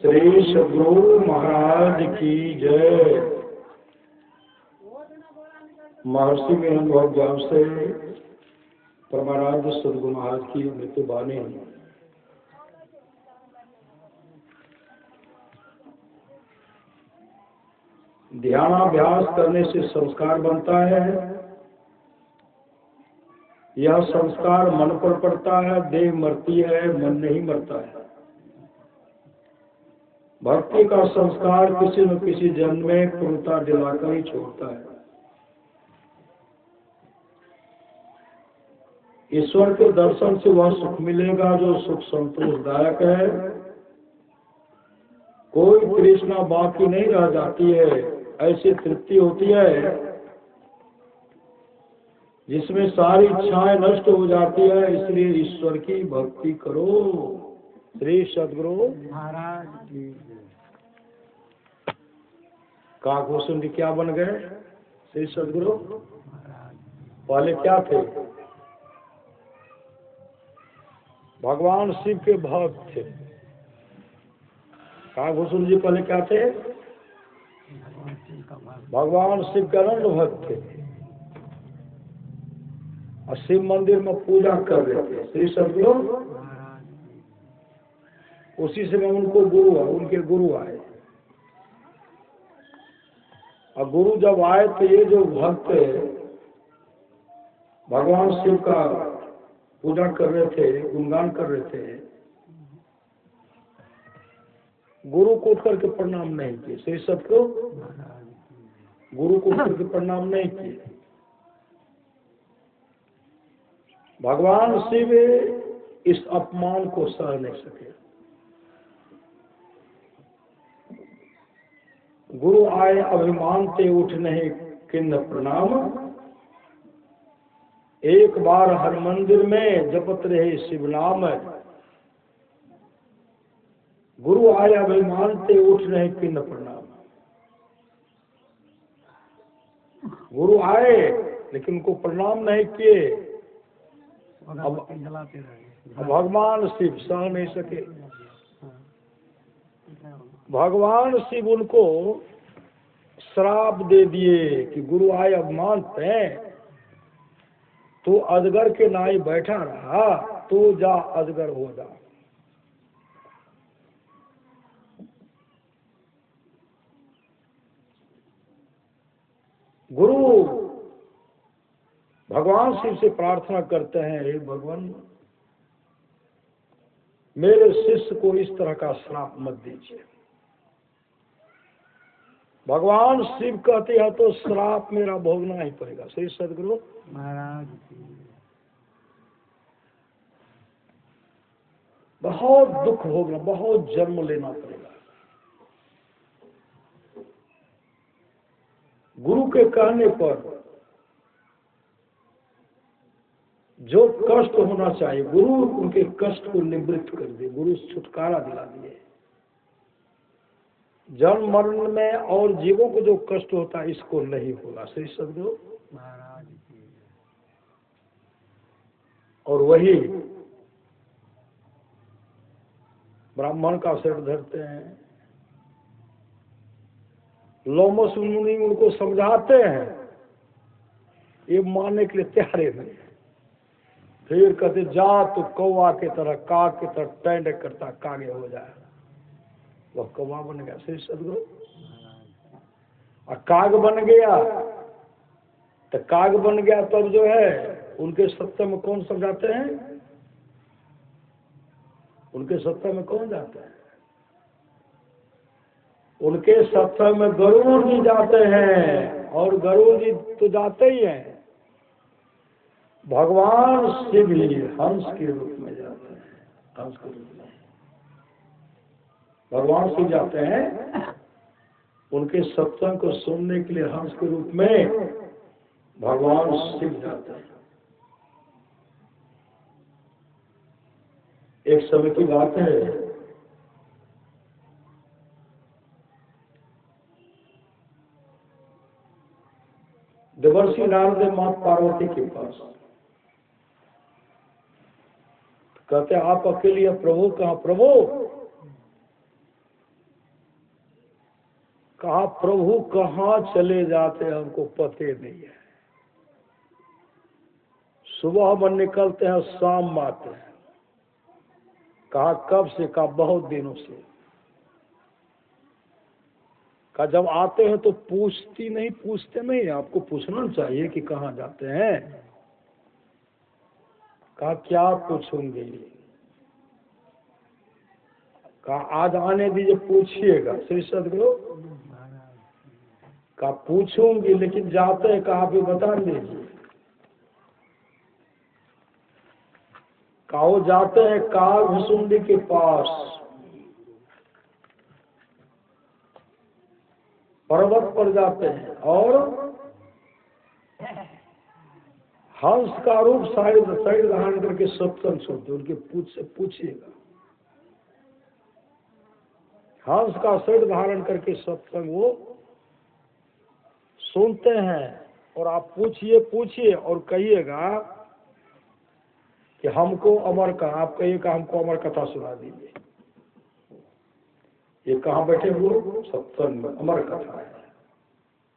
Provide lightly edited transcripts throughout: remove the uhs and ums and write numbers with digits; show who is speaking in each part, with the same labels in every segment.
Speaker 1: श्री सद्गुरु महाराज की जय। महर्षि के अनुभव ज्ञान से परमाराध्य सद्गुरु महाराज की मृत्यु वाणी। ध्यानाभ्यास करने से संस्कार बनता है। यह संस्कार मन पर पड़ता है, देह मरती है, मन नहीं मरता है। भक्ति का संस्कार किसी न किसी जन्म में पूर्णता दिलाकर ही छोड़ता है। ईश्वर के दर्शन से वह सुख मिलेगा जो सुख संतोषदायक है। कोई तृष्णा बाकी नहीं रह जाती है, ऐसी तृप्ति होती है जिसमें सारी इच्छाएं नष्ट हो जाती है। इसलिए ईश्वर की भक्ति करो। श्री सद्गुरु महाराज की। काकभूषण जी क्या बन गए? श्री सद्गुरु पहले क्या थे? भगवान शिव के भक्त थे। काकभूषण जी पहले क्या थे? भगवान शिव के अनंत भक्त थे और शिव मंदिर में पूजा कर रहे थे। श्री सद्गुरु उसी समय उनको उनके गुरु आए और गुरु जब आए तो ये जो भक्त भगवान शिव का पूजा कर रहे थे, गुणगान कर रहे थे, गुरु को उठ करके प्रणाम नहीं किए। श्री सद्गुरु गुरु को उठ करके प्रणाम नहीं किए। भगवान शिव इस अपमान को सह नहीं सके। गुरु आए अभिमान ते उठ नहीं किन्न प्रणाम। एक बार हर मंदिर में जपत रहे शिव नाम। गुरु आए अभिमान ते उठ नहीं किन्न प्रणाम। गुरु आए लेकिन उनको प्रणाम नहीं किए। अब भगवान शिव सह नहीं सके। भगवान शिव उनको श्राप दे दिए कि गुरु आए अभिमान पे तो अजगर के नाई बैठा रहा, तो जा अजगर हो जा। गुरु भगवान शिव से प्रार्थना करते हैं, हे भगवान मेरे शिष्य को इस तरह का श्राप मत दीजिए। भगवान शिव कहते हैं तो श्राप मेरा भोगना ही पड़ेगा। श्री सद्गुरु महाराज बहुत दुख होगा, बहुत जन्म लेना पड़ेगा। गुरु के कहने पर जो कष्ट होना चाहिए, गुरु उनके कष्ट को निवृत्त कर दिए, गुरु छुटकारा दिला दिए। जन्म मरण में और जीवों को जो कष्ट होता है इसको नहीं होगा। श्री सद्गुरु महाराज। और वही ब्राह्मण का सिर धरते हैं, लोमस मुनि उनको समझाते हैं, ये मानने के लिए तैयार नहीं। फिर कहते जा तो कौवा की तरह, काग की तरह टैंड करता कागे हो जाए। वह कौवा बन गया। श्री सद्गुरु और काग बन गया तो काग बन गया तब जो है उनके सत्य में कौन समझाते हैं? उनके सत्य में कौन जाते हैं? उनके सत्य में गरुड़ जी जाते हैं और गरुड़ जी तो जाते ही हैं। भगवान शिव ही हंस के रूप में जाते हैं। हंस के रूप में भगवान शिव जाते हैं। उनके सत्संग को सुनने के लिए हंस के रूप में भगवान शिव जाते हैं। एक समय की बात है, देवर्षि नारद मां पार्वती के पास कहते आप अकेले प्रभु कहाँ? प्रभु आप प्रभु कहाँ चले जाते हैं हमको पते नहीं है। सुबह में निकलते हैं, शाम में आते हैं। कहा कब से? कहा बहुत दिनों से। कहा जब आते हैं तो पूछते नहीं, आपको पूछना चाहिए कि कहाँ जाते हैं। कहा क्या पूछूंगी? कहा आज आने दीजिए, पूछिएगा। श्री सदगुरु कहा पूछूंगी, लेकिन जाते हैं कहा भी बता दीजिए। कहा वो जाते हैं काल भुसुंडी के पास, पर्वत पर जाते हैं और हंस का रूप साइड धारण करके सत्संग सुनते। उनके पूछ से पूछिएगा, हंस का शरीर धारण करके सत्संग वो सुनते हैं। और आप पूछिए और कहिएगा कि हमको अमर का, आप कहिएगा हमको अमर कथा सुना दीजिए। ये कहाँ बैठे हुए? सत्संग में अमर कथा है।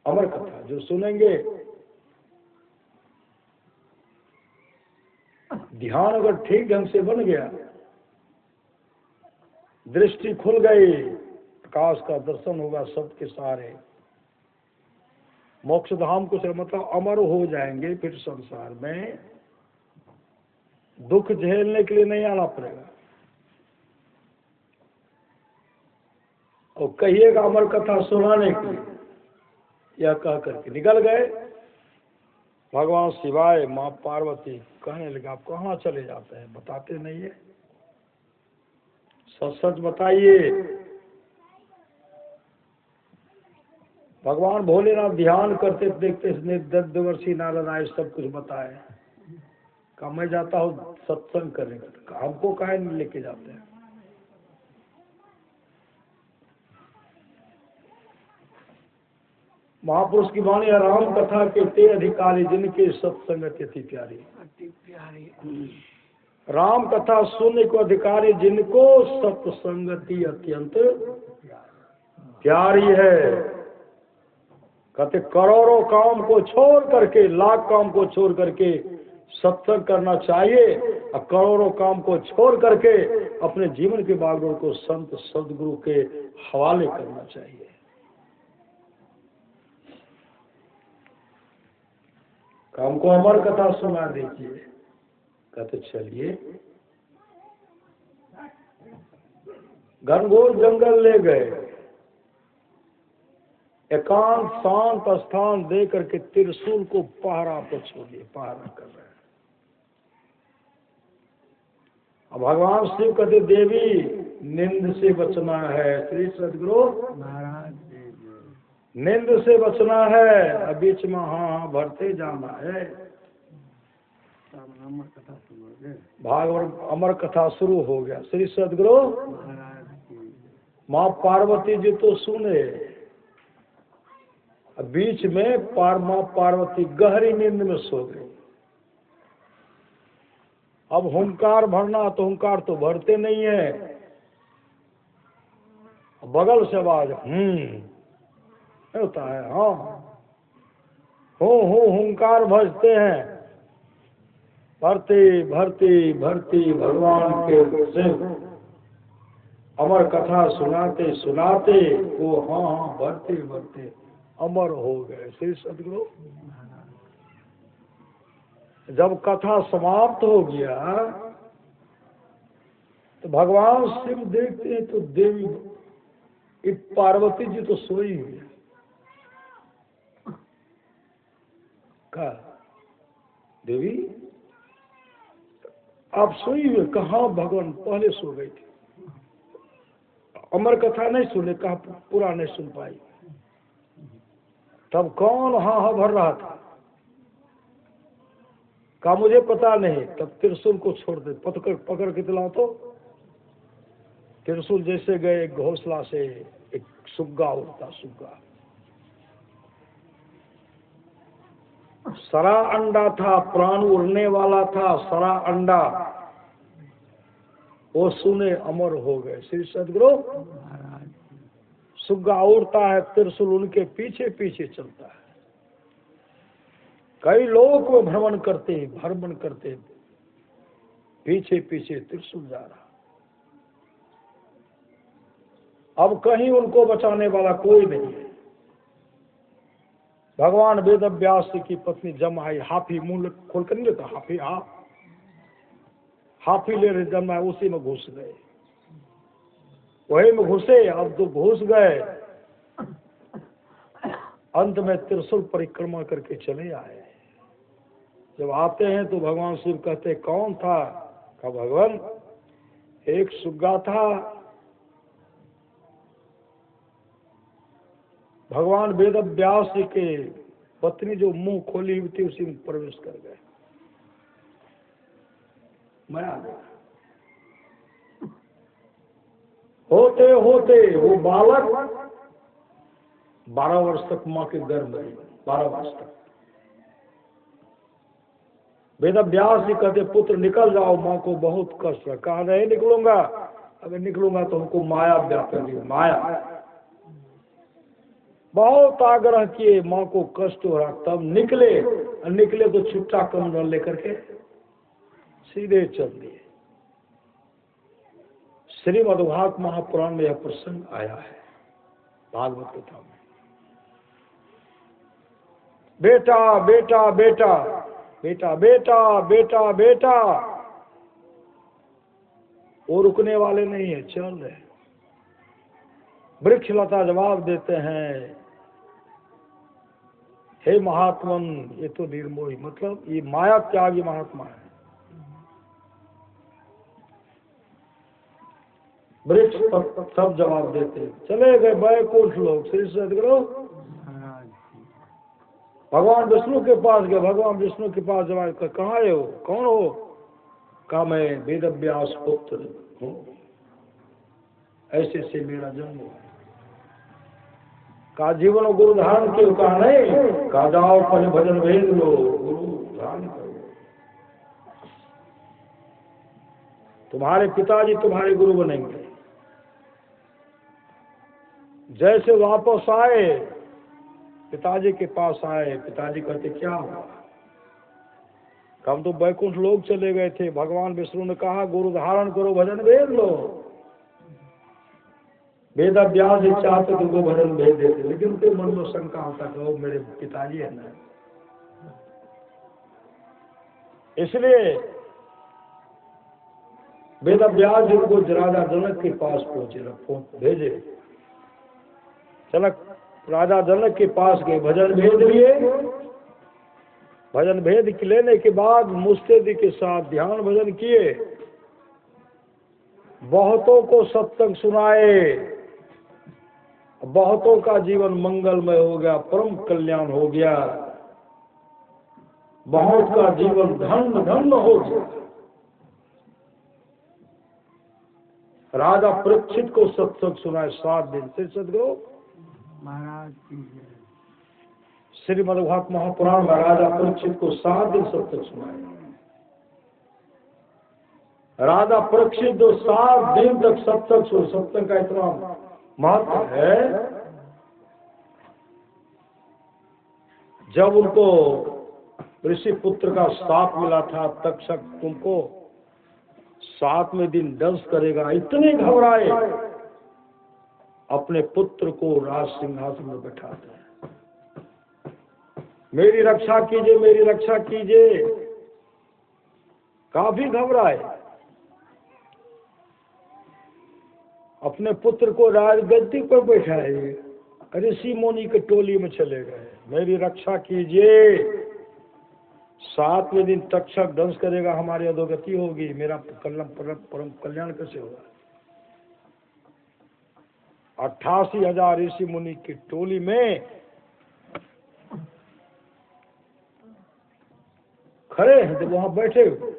Speaker 1: अमर कथा जो सुनेंगे, ध्यान अगर ठीक ढंग से बन गया, दृष्टि खुल गई, प्रकाश का दर्शन होगा सबके सारे, मोक्ष धाम को से मतलब अमर हो जाएंगे। फिर संसार में दुख झेलने के लिए नहीं आना पड़ेगा। और कहिएगा अमर कथा सुनाने के लिए, यह कह करके निकल गए। भगवान शिवाय माँ पार्वती कहने लगे आप कहाँ चले जाते हैं, बताते नहीं है, सच सच बताइए। भगवान भोलेनाथ ध्यान करते देखते देवर्षि नारद आए, सब कुछ बताए। कहा मैं जाता हूँ सत्संग करने का, हमको काहे नहीं लेके जाते हैं। महापुरुष की वाणी राम कथा के ते अधिकारी, जिनके सत्संगति अति प्यारी। राम कथा सुनने को अधिकारी, जिनको सत्संगति अत्यंत प्यारी है। कहते करोड़ों काम को छोड़ करके, लाख काम को छोड़ करके सत्संग करना चाहिए, और करोड़ों काम को छोड़ करके अपने जीवन के बागडोर को संत सदगुरु के हवाले करना चाहिए। हमको अमर कथा सुना दीजिए। कहते चलिए। घनघोर जंगल ले गए, एकांत शांत स्थान दे करके त्रिशूल को पहरा पर छोड़िए, पहरा कर रहे हैं। अब भगवान शिव कहते देवी निंद से बचना है। श्री सदगुरु महाराज निंद से बचना है, बीच में हाँ भरते जाना है। भागवत अमर कथा शुरू हो गया। श्री सदगुरु माँ पार्वती जी तो सुने, बीच में माँ पार्वती गहरी नींद में सो गई। अब हुंकार भरना, तो हुंकार तो भरते नहीं है। बगल से आवाज होता है, हाँ हुंकार भजते हैं। भरती भरती भरती भगवान के सिर्फ अमर कथा सुनाते सुनाते वो हाँ भरते भरते अमर हो गए। श्री सदगुरु जब कथा समाप्त हो गया तो भगवान शिव देखते हैं तो देवी पार्वती जी तो सोई हुई है। कहा देवी आप सोई हुए? कहाँ भगवान पहले सो गई थी, अमर कथा नहीं सुने, कहा पूरा नहीं सुन पाई। तब कौन हाँ भर रहा था? कहा मुझे पता नहीं। तब त्रिशूल को छोड़ दे, पकड़ के दिलाओ। तो त्रिशूल जैसे गए, एक घोंसला से एक सुग्गा उड़ता, सुग्गा सरा अंडा था, प्राण उड़ने वाला था, सरा अंडा वो सुने अमर हो गए। श्री सदगुरु सुग्गा उड़ता है, त्रिशूल उनके पीछे पीछे चलता है। कई लोग वो भ्रमण करते पीछे पीछे त्रिशूल जा रहा। अब कहीं उनको बचाने वाला कोई नहीं है। भगवान वेद व्यास की पत्नी जमाई हाफी मुंह खोल कर नहीं लेता, हाफी ले रहे जमाई, उसी में घुस गए, वही में घुसे। अब तो घुस गए, अंत में त्रिशूल परिक्रमा करके चले आए। जब आते हैं तो भगवान शिव कहते कौन था? कहा भगवान एक सुग्गा था। भगवान वेद व्यास जी के पत्नी जो मुंह खोली हुई थी उसी में प्रवेश कर गए। मैं आ गया। होते होते वो बालक 12 वर्ष तक माँ के गर्भ में, 12 वर्ष तक। वेद व्यास जी कहते पुत्र निकल जाओ, माँ को बहुत कष्ट है। कहा नहीं निकलूंगा, अगर निकलूंगा तो हमको माया व्यापक है, माया। बहुत आग्रह किए, माँ को कष्ट हो रहा, तब निकले तो छुट्टा कमर लेकर के सीधे चल दिए। श्रीमद्भागवत महापुराण में यह प्रसंग आया है, भागवत कथा में। बेटा बेटा बेटा बेटा बेटा बेटा बेटा, वो रुकने वाले नहीं है, चल रहे। वृक्ष लता जवाब देते हैं, हे महात्मन ये तो निर्मोही, मतलब ये माया त्यागी महात्मा है। वृक्ष सब जवाब देते, चले गए वैकुंठ लोग। श्री सदगुरु भगवान विष्णु के पास गए। भगवान विष्णु के पास जवाब, कहाँ है हो, कौन हो? कहा मैं वेद व्यास पुत्र हूँ, ऐसे से मेरा जन्म हुआ। का जीवन गुरु धारण क्यों? कहा नहीं, कहा जाओ पहले भजन भेद लो, गुरु धारण करो। तुम्हारे पिताजी तुम्हारे गुरु बनेंगे। जैसे वापस आए, पिताजी के पास आए, पिताजी कहते क्या हुआ? हम तो बैकुंठ लोग चले गए थे। भगवान विष्णु ने कहा गुरु धारण करो, भजन भेद लो। वेद व्यास ही चाहते तुमको भजन भेज देते, लेकिन उनके मन में शंका होता कि वो मेरे पिताजी है ना। इसलिए वेद व्यास जी को राजा जनक के पास भेजे। जनक राजा जनक के पास गए, भजन भेद लिए। भजन भेद लेने के बाद मुस्तैदी के साथ ध्यान भजन किए, बहुतों को सत्संग सुनाए, बहुतों का जीवन मंगलमय हो गया, परम कल्याण हो गया, बहुत का जीवन धन्य धन्य हो गया। राजा परीक्षित को सत्संग सुनाए 7 दिन। श्री सदगुरु महाराज श्रीमद्भागवत महापुराण में राजा परीक्षित को 7 दिन सत्संग सुनाए। राजा परीक्षित जो 7 दिन तक सत्संग का इतना महत्व है, जब उनको ऋषि पुत्र का शाप मिला था, तक्षक तुमको 7वें दिन दंश करेगा, इतने घबराए, अपने पुत्र को राज सिंहासन में बैठाते हैं। मेरी रक्षा कीजिए, मेरी रक्षा कीजिए। काफी घबराए, अपने पुत्र को राजगद्दी पर बैठाए, ऋषि मुनि के टोली में चले गए, मेरी रक्षा कीजिए। 7वें दिन तक्षक दंश करेगा, हमारी अधोगति होगी, मेरा परम कल्याण कैसे होगा? 88,000 ऋषि मुनि की टोली में खड़े हैं, जब वहां बैठे हुए।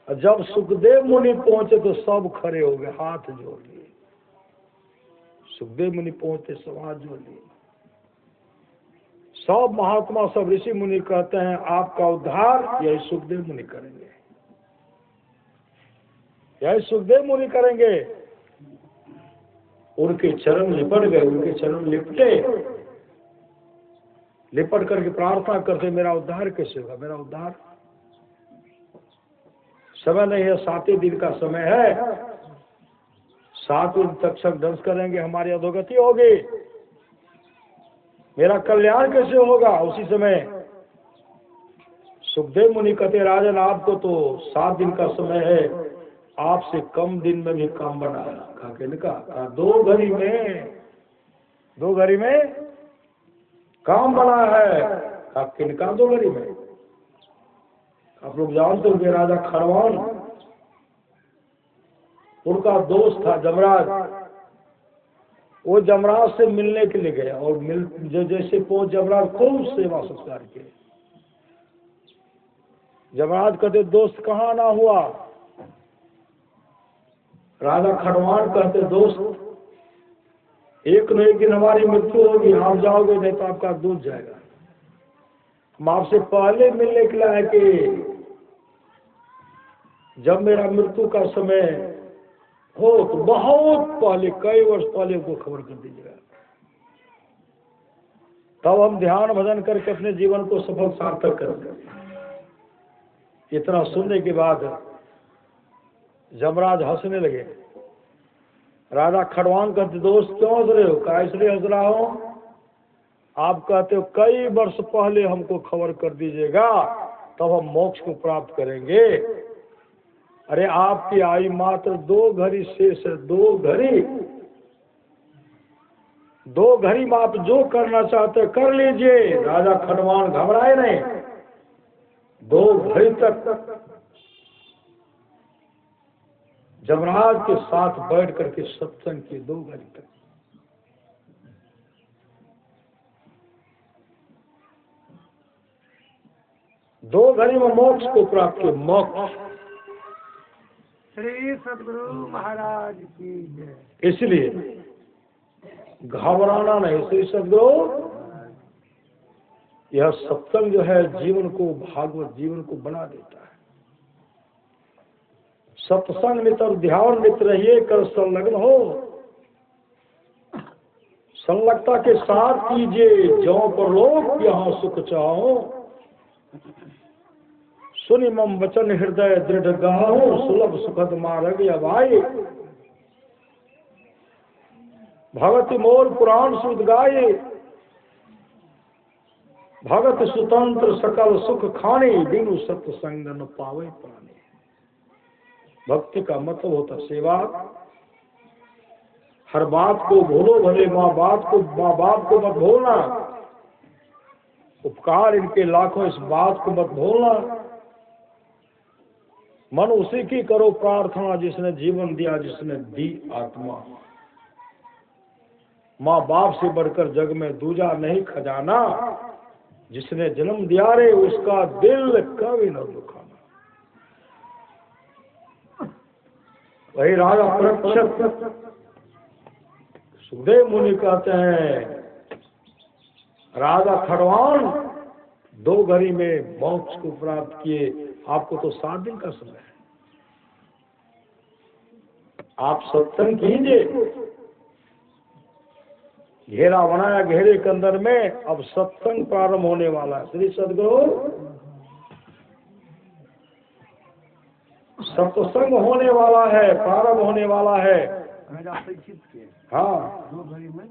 Speaker 1: जब सुखदेव मुनि पहुंचे तो सब खड़े हो गए, हाथ जोड़ लिए। सुखदेव मुनि पहुंचे, सब हाथ जोड़ लिए। सब महात्मा, सब ऋषि मुनि कहते हैं आपका उद्धार यही सुखदेव मुनि करेंगे, यही सुखदेव मुनि करेंगे। उनके चरण लिपट गए, उनके चरण लिपटे, लिपट करके प्रार्थना करते मेरा उद्धार कैसे होगा, मेरा उद्धार। समय नहीं है, 7वें दिन का समय है, 7 दिन तक सब दंश करेंगे, हमारी अधोगति होगी, मेरा कल्याण कैसे होगा। उसी समय सुखदेव मुनि कहते राजन आपको तो 7 दिन का समय है, आपसे कम दिन में भी काम बना। कहा 2 घड़ी में काम बना है। कहा किनका 2 घड़ी में। आप लोग जानते हो राजा खरवान, उनका दोस्त था जमराज, वो जमराज से मिलने के लिए गया और जैसे पहुंच जमराज खूब सेवा सत्कार किए। जमराज कहते दोस्त कहाँ ना हुआ। राजा खरवान कहते दोस्त एक न एक दिन हमारी मृत्यु होगी, आप जाओगे नहीं तो आपका दूध जाएगा। हम आपसे पहले मिलने के लिए आए कि जब मेरा मृत्यु का समय हो तो बहुत पहले, कई वर्ष पहले को खबर कर दीजिएगा, तब हम ध्यान भजन करके अपने जीवन को सफल सार्थक करेंगे। इतना सुनने के बाद जमराज हंसने लगे। राजा खड़वान कहते दोस्त क्यों हंस रहे हो। कहा इसलिए हंस रहा हूं, आप कहते हो कई वर्ष पहले हमको खबर कर दीजिएगा तब हम मोक्ष को प्राप्त करेंगे। अरे आपकी आयु मात्र 2 घड़ी शेष है, 2 घड़ी में आप जो करना चाहते कर लीजिए। राजा खड़वान घबराए नहीं, 2 घड़ी तक जमराज के साथ बैठ करके सत्संग किए। 2 घड़ी तक। दो घड़ी में मोक्ष को प्राप्त किए। मोक्ष
Speaker 2: श्री सद्गुरु महाराज की जय।
Speaker 1: इसलिए घबराना नहीं। श्री सद्गुरु, यह सत्संग जो है जीवन को, भागवत जीवन को बना देता है। सत्संग मित्र ध्यान मित्र रहिए, कर संलग्न हो, संलग्नता के साथ कीजिए, जो परलोक यहाँ सुख चाहो। सुनि मम वचन हृदय दृढ़ गाहो, सुलभ सुखद मार्ग अभाई। भगति मोर पुराण सुध गाये, भगत सुतंत्र सकल सुख खाने, बिनु सत्संग न पावे प्राणी। भक्ति का मतलब होता सेवा। हर बात को भूलो भले, माँ बाप को मत भूलना। उपकार इनके लाखों, इस बात को मत भूलना। मन उसी की करो प्रार्थना जिसने जीवन दिया, जिसने दी आत्मा। माँ बाप से बढ़कर जग में दूजा नहीं खजाना, जिसने जन्म दिया रे उसका दिल कभी न दुखाना। वही राजा परीक्षित सुखदेव मुनि कहते हैं राजा खड़वान 2 घड़ी में मोक्ष को प्राप्त किए, आपको तो 7 दिन का समय है। आप सत्संग कीजिए। घेरा बनाया, घेरे के अंदर में अब सत्संग प्रारंभ होने वाला है। श्री सद्गुरु, सत्संग होने वाला है, प्रारंभ होने वाला है। हाँ,
Speaker 2: 2 घड़ी में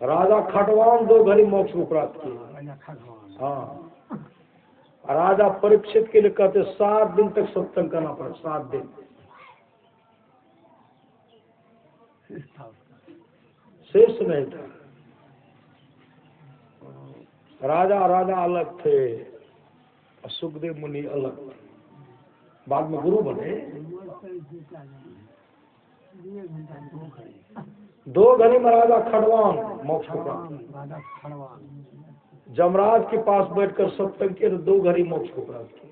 Speaker 1: राजा खड़वान 2 घड़ी मोक्ष को प्राप्त किए। हाँ, राजा परीक्षित के लिए कहते 7 दिन तक सत्संग करना पड़ा। 7 दिन शेष नहीं था। राजा अलग थे, सुखदेव मुनि अलग थे, बाद में गुरु बने। 2 घड़ी में राजा खड़वान मोक्ष को प्राप्त। जमराज के पास बैठकर सत्संग किए तो 2 घड़ी मोक्ष को प्राप्त किए।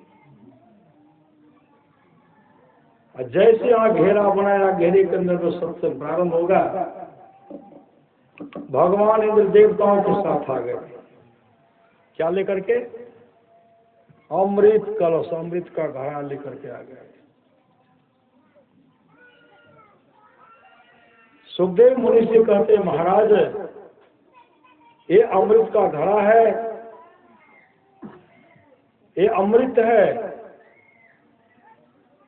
Speaker 1: जैसे यहाँ घेरा बनाया, घेरे के अंदर जो सत्संग प्रारंभ होगा, भगवान इंद्र देवताओं के साथ आ गए। क्या लेकर के? अमृत कलश, अमृत का घड़ा लेकर के आ गए। सुखदेव मुनि से कहते महाराज ये अमृत का घड़ा है, ये अमृत है,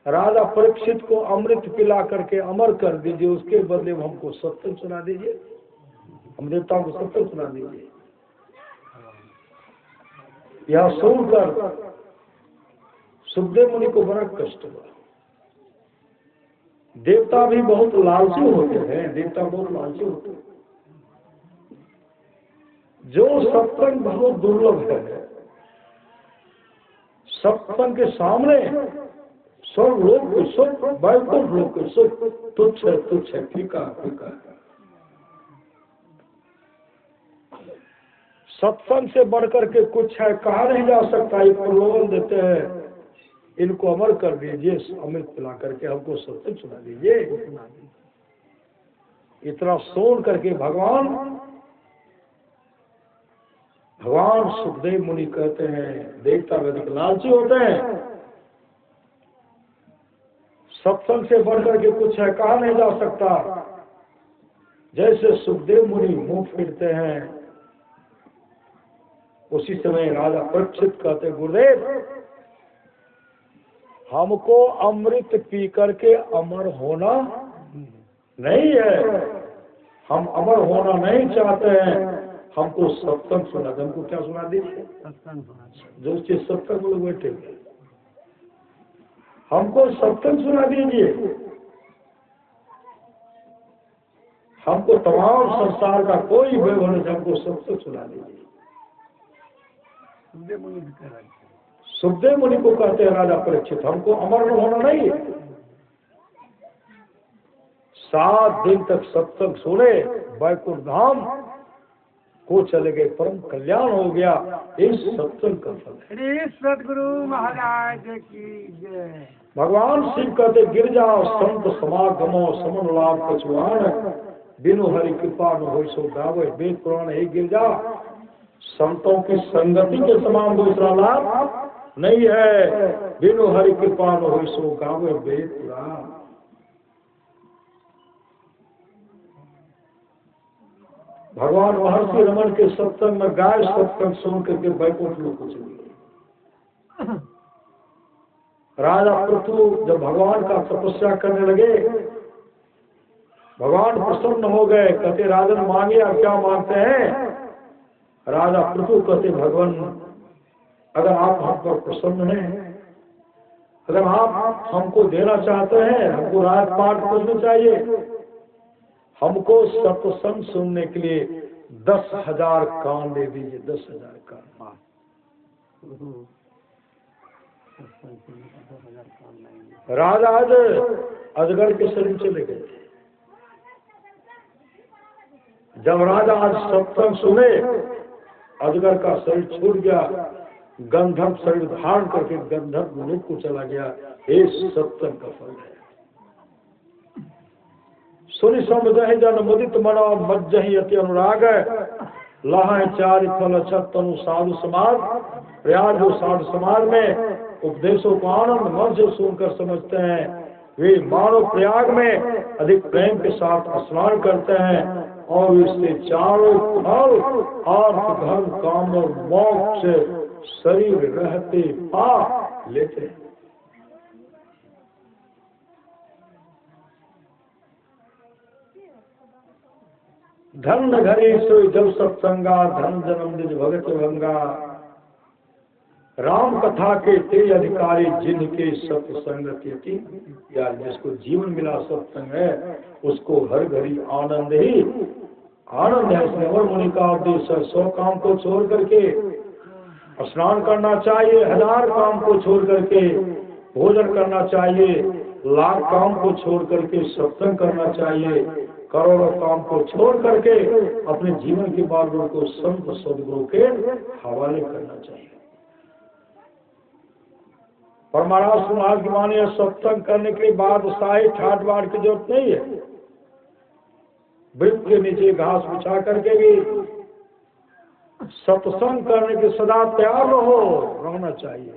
Speaker 1: राजा परीक्षित को अमृत पिला करके अमर कर दीजिए, उसके बदले में हमको सत्य सुना दीजिए, हम देवताओं को सत्य सुना दीजिए। यह सुनकर सुखदेव मुनि को बड़ा कष्ट हुआ। देवता भी बहुत लालची होते हैं, देवता बहुत लालची होते हैं। जो सत्संग बहुत दुर्लभ है, सत्संग के सामने सब लोग सुख, वैकुंठ लोग सुख तुच्छ है, तुच्छ है, फीका फीका। सत्संग से बढ़कर के कुछ है, कहा नहीं जा सकता। ये प्रलोभन देते हैं, इनको अमर कर दीजिए, अमृत पिला करके हमको सत्संग सुना दीजिए। इतना सुन करके भगवान सुखदेव मुनि कहते हैं, देवता वैदिक लालची होते हैं, सत्संग से बढ़कर के कुछ है, कहा नहीं जा सकता। जैसे सुखदेव मुनि मुंह फिरते हैं, उसी समय राजा परीक्षित कहते, गुरुदेव हमको अमृत पी करके अमर होना नहीं है, हम अमर होना नहीं चाहते हैं, हमको सत्संग सुना दे। हमको क्या सुना दीजिए? जो चीज सत्संग लोग बैठे हुए, हमको सत्संग सुना दीजिए। हमको तमाम संसार का कोई वैभव नहीं, हमको सत्संग सुना दीजिए। सुखदेव मुनि को कहते हैं राजा परीक्षित, हमको अमर होना नहीं है। 7 दिन तक सत्संग सुने, वैकुंठ धाम को चले गए, परम कल्याण हो गया। इस सत्संग का फल है।
Speaker 2: सतगुरु महाराज की जय।
Speaker 1: भगवान शिव कहते, गिर जाओ संत समागमो समन लाभ कछुआन, बिनु हरि कृपा न हो सो गावे। वेद पुराण ही गिर जा, संतों की संगति के समान दूसरा लाभ नहीं है, बिनु हरि कृपा न हो सो गावे वेद पुराण। भगवान महर्षि रमन के सत्संग में गाय सत्संग सुन करके वैकुंठ लोक को चले गए। राजा पृथु जब भगवान का तपस्या करने लगे, भगवान प्रसन्न हो गए। कहते, राजन मांगे, आप क्या मांगते हैं? राजा पृथु कहते, भगवान अगर आप हम पर प्रसन्न हैं, अगर आप हमको देना चाहते हैं, हमको राजपाट पूछना चाहिए, हमको सत्संग सुनने के लिए 10,000 कान दे दीजिए। 10,000 कान। राजा आज अजगर के शरीर चले गए। जब राजा आज सत्संग सुने, अजगर का शरीर छूट गया, गंधर्व शरीर धारण करके गंधर्व लोक को चला गया। ये सत्संग का फल है। सुनि समझहि जन मुदित मनो मज्जहि अति अनुराग, लह चारि फल छतनु साधु समाज। प्रयाग जो साधु समाज में उपदेशों को आनंद मन से सुनकर समझते हैं, वे मानव प्रयाग में अधिक प्रेम के साथ स्नान करते हैं और इससे चारों फल अर्थ धर्म काम और मोक्ष शरीर रहते पा लेते हैं। धन घरे सोई जब सत्संगा, धन जन्म निज भगत भंगा। राम कथा के तेज अधिकारी जिनके सत्संगति। यार जिसको जीवन मिला सत्संग है, उसको हर घड़ी आनंद ही आनंद है। इसमें और मुनि का उद्देश्य है, 100 काम को छोड़ करके स्नान करना चाहिए, 1000 काम को छोड़ करके भोजन करना चाहिए, 1,00,000 काम को छोड़ करके सत्संग करना चाहिए, करोड़ों काम को छोड़ करके अपने जीवन के बालों को संत सदगुरु के हवाले करना चाहिए। पर महाराज सुनाज की माने सत्संग करने के बाद शाही ठाट बाट की जरूरत नहीं है। वृक्ष के नीचे घास बिछा करके भी सत्संग करने के सदा तैयार रहना चाहिए।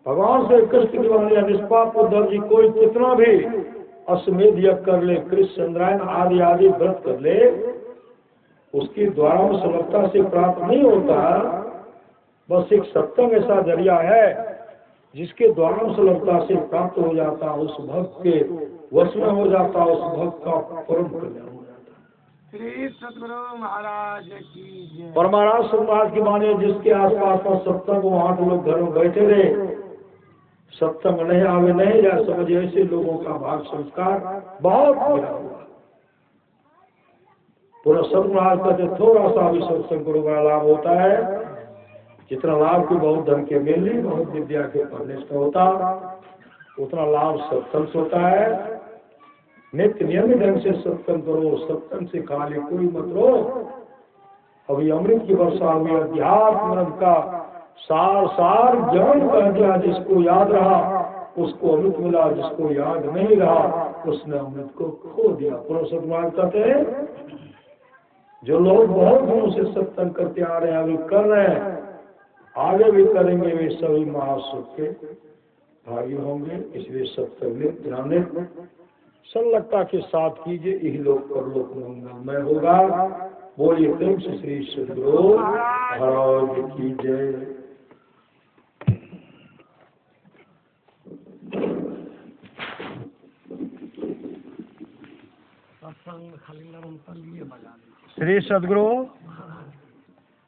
Speaker 1: भगवान से कृष्ण की निष्पाप उद्धव जी कोई कितना भी अश्वमेध यज्ञ कर ले, कृष्ण चंद्रायन आदि आदि व्रत कर ले, उसके द्वारा वो सुलभता से प्राप्त नहीं होता। बस एक सत्संग ऐसा जरिया है जिसके द्वारा सुलभता से प्राप्त हो जाता, उस भक्त के वश में हो जाता, उस भक्त का परम कल्याण हो जाता।
Speaker 2: श्री सतगुरु महाराज की जय।
Speaker 1: परमाराज समाज की माने जिसके आसपास में सत्संग, वहां के लोग घर में बैठे रहे, सत्संग नहीं आवे नहीं जाए, समझे ऐसे लोगों का भाग संस्कार बहुत गिरा हुआ। पूरा सतमार्ग करते थोड़ा सा भी सत्संग गुरु का लाभ होता है, जितना लाभ की बहुत धन के मिलने, बहुत विद्या के पढ़ने से होता, उतना लाभ सत्संग से होता है। नित्य नियमित ढंग से सत्संग करो, सत्संग से खाली कोई मत रहो। अभी अमृत की वर्षा में अध्यात्म का सार सार ज्ञान कर दिया, जिसको याद रहा उसको अमृत मिला, जिसको याद नहीं रहा उसने अमृत को खो दिया। पूरा सत्मार्ग कहते हैं जो लोग बहुत दिनों से सत्संग करते आ रहे हैं, अभी कर रहे हैं, आगे भी करेंगे, वे सभी महासुख के भागी होंगे। इसलिए सत्संग में ध्यान संलग्नता के साथ कीजिए, यही लोग परलोक मंगलमय होगा। बोलिए प्रेम से श्री सद्गुरु महाराज की जय। श्री सद्गुरु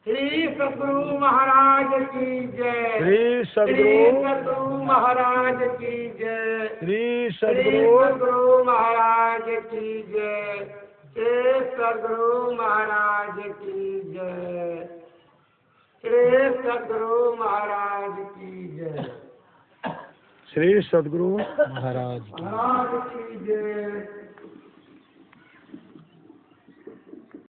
Speaker 2: श्री सतगुरु महाराज की जय।
Speaker 1: श्री
Speaker 2: सतगुरु महाराज की जय।
Speaker 1: श्री
Speaker 2: सतगुरु महाराज की जय। श्री सतगुरु महाराज की जय। श्री सतगुरु महाराज की जय।
Speaker 1: श्री सद्गुरु महाराज
Speaker 2: की जय।